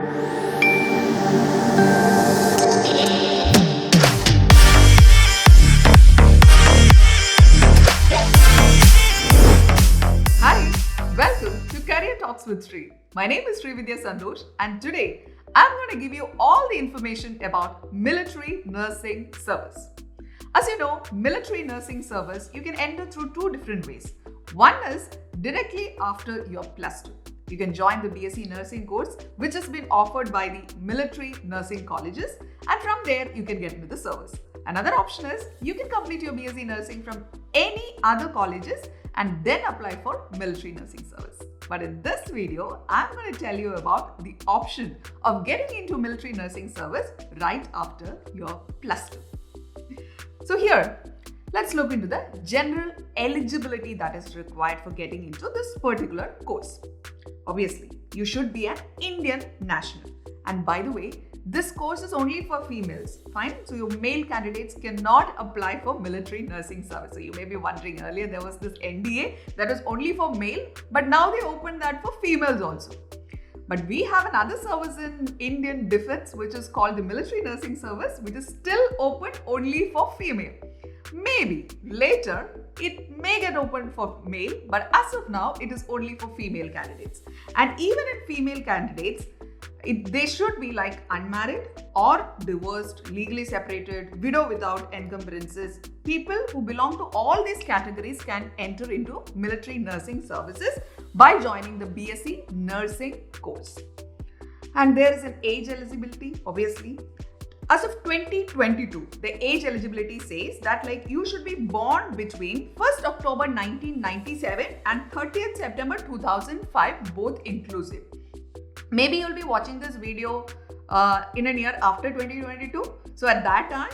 Hi, welcome to Career Talks with Sree. My name is Sreevidhya Santhosh, and today I'm going to give you all the information about military nursing service. As you know, military nursing service you can enter through two different ways. One is directly after your plus 2. You can join the BSc nursing course which has been offered by the military nursing colleges, and from there you can get into the service. Another option is you can complete your BSc nursing from any other colleges and then apply for military nursing service. But in this video, I'm going to tell you about the option of getting into military nursing service right after your plus 2. So here, let's look into the general eligibility that is required for getting into this particular course. Obviously, you should be an Indian national. And by the way, this course is only for females, fine? So your male candidates cannot apply for military nursing service. So you may be wondering, earlier there was this NDA that was only for male, but now they opened that for females also. But we have another service in Indian Defense which is called the military nursing service, which is still open only for female. Maybe later it may get opened for male, but as of now it is only for female candidates. And even in female candidates, they should be like unmarried or divorced, legally separated, widow without encumbrances. People who belong to all these categories can enter into military nursing services by joining the BSc nursing course. And there is an age eligibility, obviously. As of 2022, the age eligibility says that you should be born between 1st October 1997 and 30th September 2005, both inclusive. Maybe you'll be watching this video in a year after 2022. So at that time,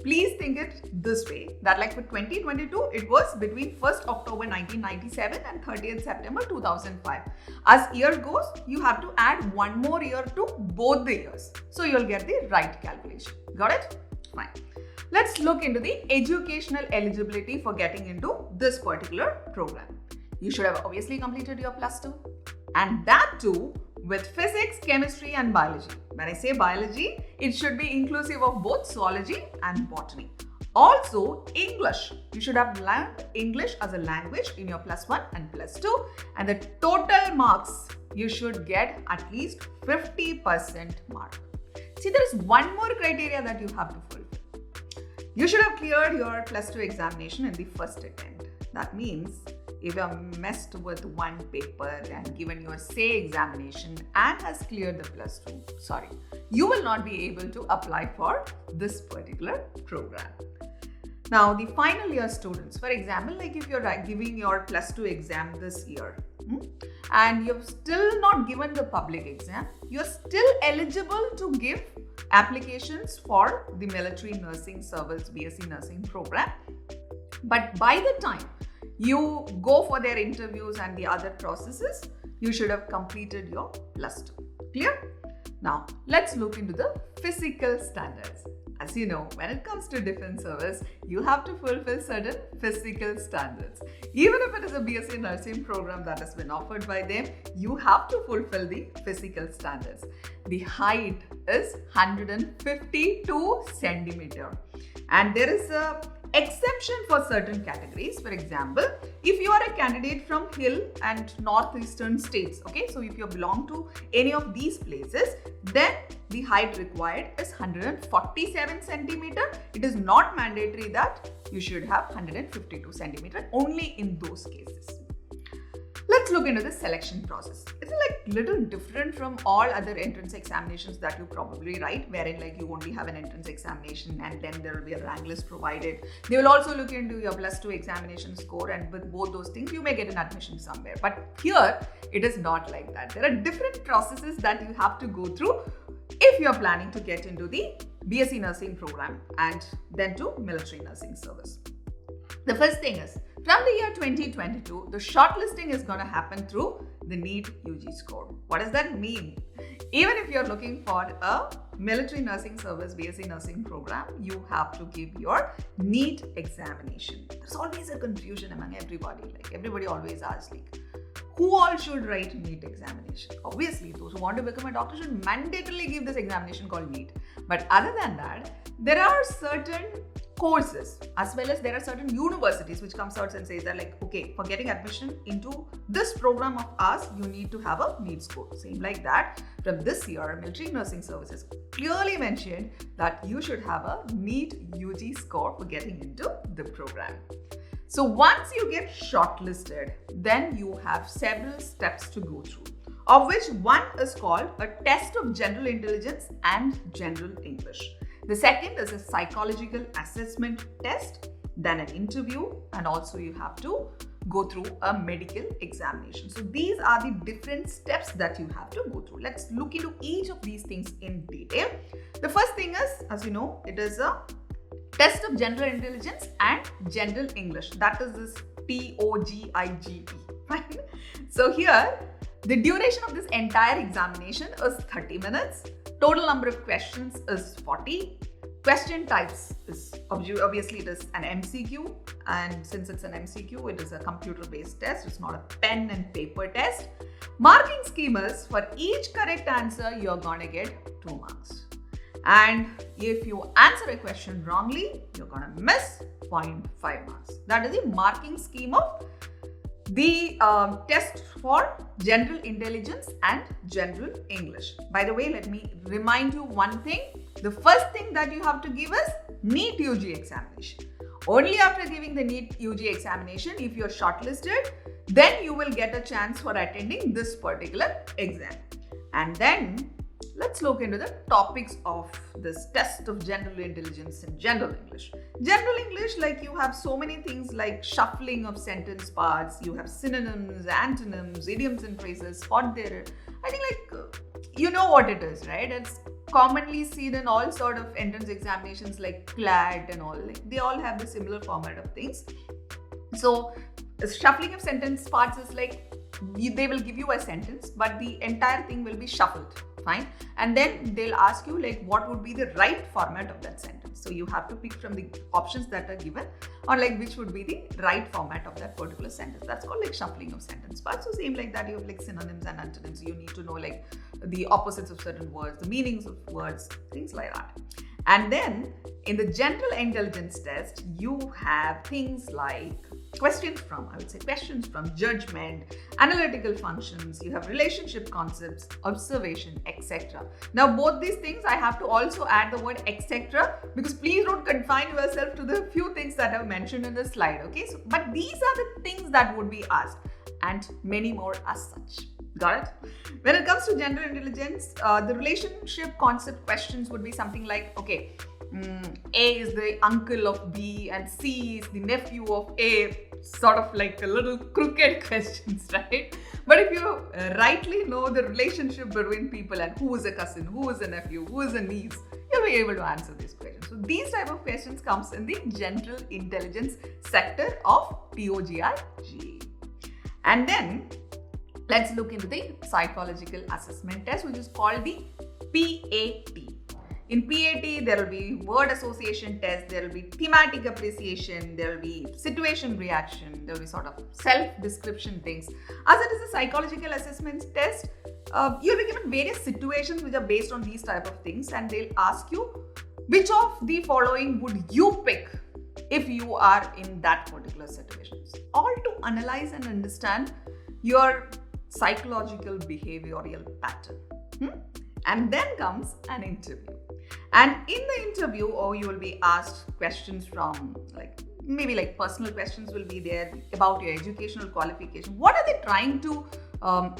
please think it this way, that for 2022, it was between 1st October 1997 and 30th September 2005. As year goes, you have to add one more year to both the years. So you'll get the right calculation. Got it? Fine. Let's look into the educational eligibility for getting into this particular program. You should have obviously completed your plus 2, and that too with physics, chemistry and biology. When I say biology, it should be inclusive of both zoology and botany. Also, English. You should have learned English as a language in your plus 1 and plus 2. And the total marks, you should get at least 50% mark. See, there is one more criteria that you have to fulfill. You should have cleared your plus 2 examination in the first attempt. That means if you have messed with one paper and given your say examination and has cleared the plus 2, you will not be able to apply for this particular program. Now, the final year students, for example, if you're giving your plus 2 exam this year and you've still not given the public exam, you're still eligible to give applications for the military nursing service BSc nursing program. But by the time you go for their interviews and the other processes, you should have completed your plus 2. Clear? Now, let's look into the physical standards. As you know, when it comes to defense service, you have to fulfill certain physical standards. Even if it is a BSc nursing program that has been offered by them, you have to fulfill the physical standards. The height is 152 centimeter. And there is a exception for certain categories. For example, if you are a candidate from hill and northeastern states, so if you belong to any of these places, then the height required is 147 centimeter. It is not mandatory that you should have 152 centimeter, only in those cases. Let's look into the selection process. It's little different from all other entrance examinations that you probably write, wherein you only have an entrance examination and then there will be a rank list provided. They will also look into your plus 2 examination score, and with both those things, you may get an admission somewhere. But here, it is not like that. There are different processes that you have to go through if you're planning to get into the BSc nursing program and then to military nursing service. The first thing is, from the year 2022, the shortlisting is going to happen through the NEET UG score. What does that mean? Even if you're looking for a military nursing service BSc nursing program, you have to give your NEET examination. There's always a confusion among everybody. Everybody always asks, who all should write NEET examination? Obviously, those who want to become a doctor should mandatorily give this examination called NEET. But other than that, there are certain courses as well as there are certain universities which comes out and says that like, okay, for getting admission into this program of ours, you need to have a NEET score. Same like that, from this year, Military Nursing Services clearly mentioned that you should have a NEET UG score for getting into the program. So once you get shortlisted, then you have several steps to go through, of which one is called a test of general intelligence and general English. The second is a psychological assessment test, then an interview, and also you have to go through a medical examination. So these are the different steps that you have to go through. Let's look into each of these things in detail. The first thing is, as you know, it is a test of general intelligence and general English. That is this TOGIGE. Right? So here, the duration of this entire examination is 30 minutes. Total number of questions is 40. Question types is obviously it is an MCQ, and since it's an MCQ, it is a computer-based test. It's not a pen and paper test. Marking scheme is for each correct answer, you're gonna get 2 marks. And if you answer a question wrongly, you're gonna miss 0.5 marks. That is the marking scheme of the test for general intelligence and general English. By the way, let me remind you one thing. The first thing that you have to give is NEET UG examination. Only after giving the NEET UG examination, if you're shortlisted, then you will get a chance for attending this particular exam. And then let's look into the topics of this test of general intelligence and general English. General English, like you have so many things like shuffling of sentence parts, you have synonyms, antonyms, idioms and phrases, spot there. I think like, you know what it is, right? It's commonly seen in all sort of entrance examinations like CLAT and all. Like, they all have the similar format of things. So shuffling of sentence parts is like, they will give you a sentence, but the entire thing will be shuffled. Fine. And then they'll ask you like what would be the right format of that sentence. So you have to pick from the options that are given or like which would be the right format of that particular sentence. That's called like shuffling of sentence parts. So same like that, you have like synonyms and antonyms. You need to know like the opposites of certain words, the meanings of words, things like that. And then in the general intelligence test, you have things like questions from judgment, analytical functions, you have relationship concepts, observation, etc. Now both these things I have to also add the word etc. because please don't confine yourself to the few things that I've mentioned in the slide, okay? So, but these are the things that would be asked and many more as such. Got it? When it comes to general intelligence, the relationship concept questions would be something like, okay, A is the uncle of B and C is the nephew of A, sort of like a little crooked questions, right? But if you rightly know the relationship between people and who is a cousin, who is a nephew, who is a niece, you'll be able to answer these questions. So these type of questions comes in the general intelligence sector of TOGIGE. And then let's look into the psychological assessment test, which is called the PAT. In PAT, there will be word association test, there will be thematic appreciation, there will be situation reaction, there will be sort of self-description things. As it is a psychological assessment test, you'll be given various situations which are based on these type of things, and they'll ask you which of the following would you pick if you are in that particular situation. All to analyze and understand your psychological behavioral pattern. And then comes an interview. And in the interview, you will be asked questions from maybe personal questions will be there about your educational qualification. What are they trying to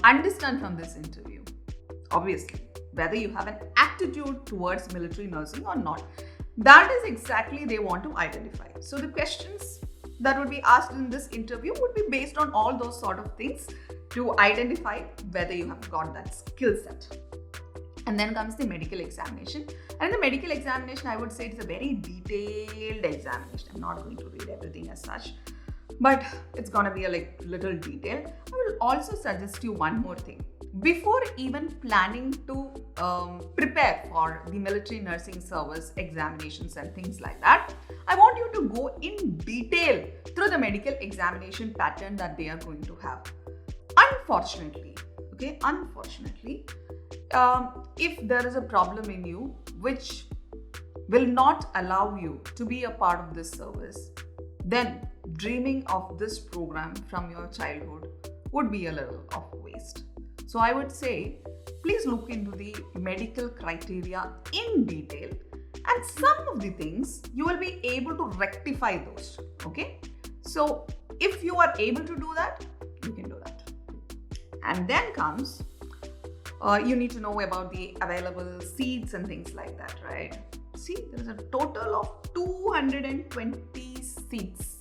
understand from this interview? Obviously, whether you have an aptitude towards military nursing or not. That is exactly they want to identify. So the questions that would be asked in this interview would be based on all those sort of things to identify whether you have got that skill set. And then comes the medical examination. And in the medical examination, I would say it's a very detailed examination. I'm not going to read everything as such, but it's going to be a little detail. I will also suggest you one more thing. Before even planning to prepare for the military nursing service examinations and things like that, I want you to go in detail through the medical examination pattern that they are going to have. Unfortunately, if there is a problem in you which will not allow you to be a part of this service, then dreaming of this program from your childhood would be a little of waste. So I would say, please look into the medical criteria in detail, and some of the things you will be able to rectify those. Okay, so if you are able to do that, you can do that. And then comes you need to know about the available seats and things like that, right? See, there is a total of 220 seats.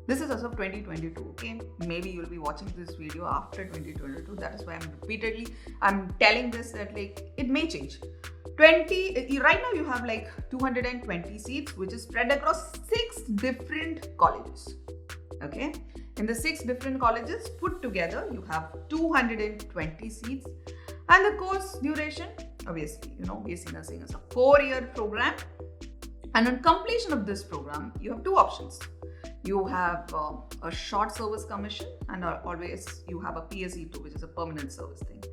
This is as of 2022, okay? Maybe you'll be watching this video after 2022. That is why I'm telling this, that like it may change. Right now you have like 220 seats, which is spread across 6 different colleges. Okay? In the 6 different colleges put together, you have 220 seats. And the course duration, obviously, BSc Nursing is a 4-year program. And on completion of this program, you have 2 options. You have a short service commission, and always you have a PSE2, which is a permanent service thing.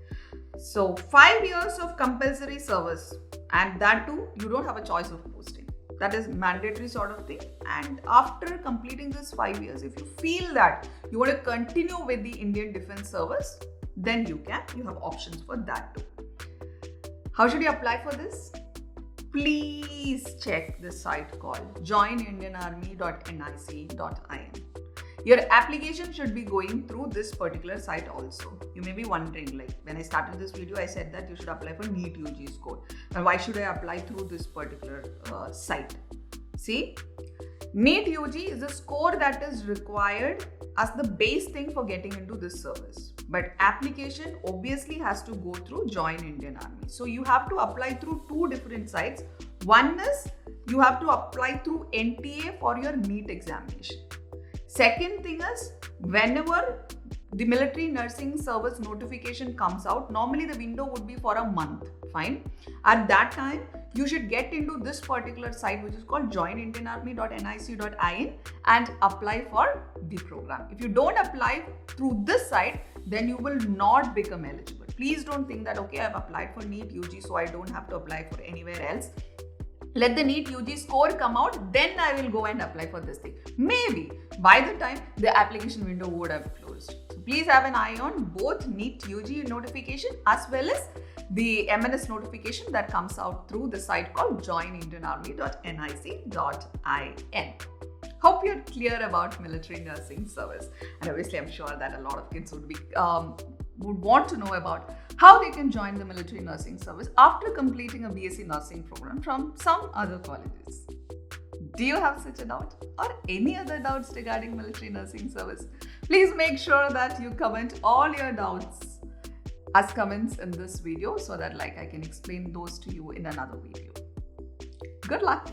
So 5 years of compulsory service, and that too, you don't have a choice of posting. That is mandatory sort of thing. And after completing this 5 years, if you feel that you want to continue with the Indian Defence Service, then you have options for that too. How should you apply for this? Please check this site called joinindianarmy.nic.in. Your application should be going through this particular site also. You may be wondering, like when I started this video, I said that you should apply for NEET UG score. And why should I apply through this particular site? See, NEET UG is a score that is required as the base thing for getting into this service. But application obviously has to go through Join Indian Army. So you have to apply through 2 different sites. One is you have to apply through NTA for your NEET examination. Second thing is, whenever the military nursing service notification comes out, normally the window would be for a month, fine. At that time, you should get into this particular site, which is called joinindianarmy.nic.in, and apply for the program. If you don't apply through this site, then you will not become eligible. Please don't think that, okay, I've applied for NEET UG, so I don't have to apply for anywhere else. Let the NEET UG score come out, then I will go and apply for this thing. Maybe by the time the application window would have closed. So please have an eye on both NEET UG notification as well as the MNS notification that comes out through the site called joinindianarmy.nic.in. Hope you're clear about military nursing service. And obviously, I'm sure that a lot of kids would want to know about how they can join the military nursing service after completing a BSc nursing program from some other colleges. Do you have such a doubt or any other doubts regarding military nursing service? Please make sure that you comment all your doubts as comments in this video so that I can explain those to you in another video. Good luck.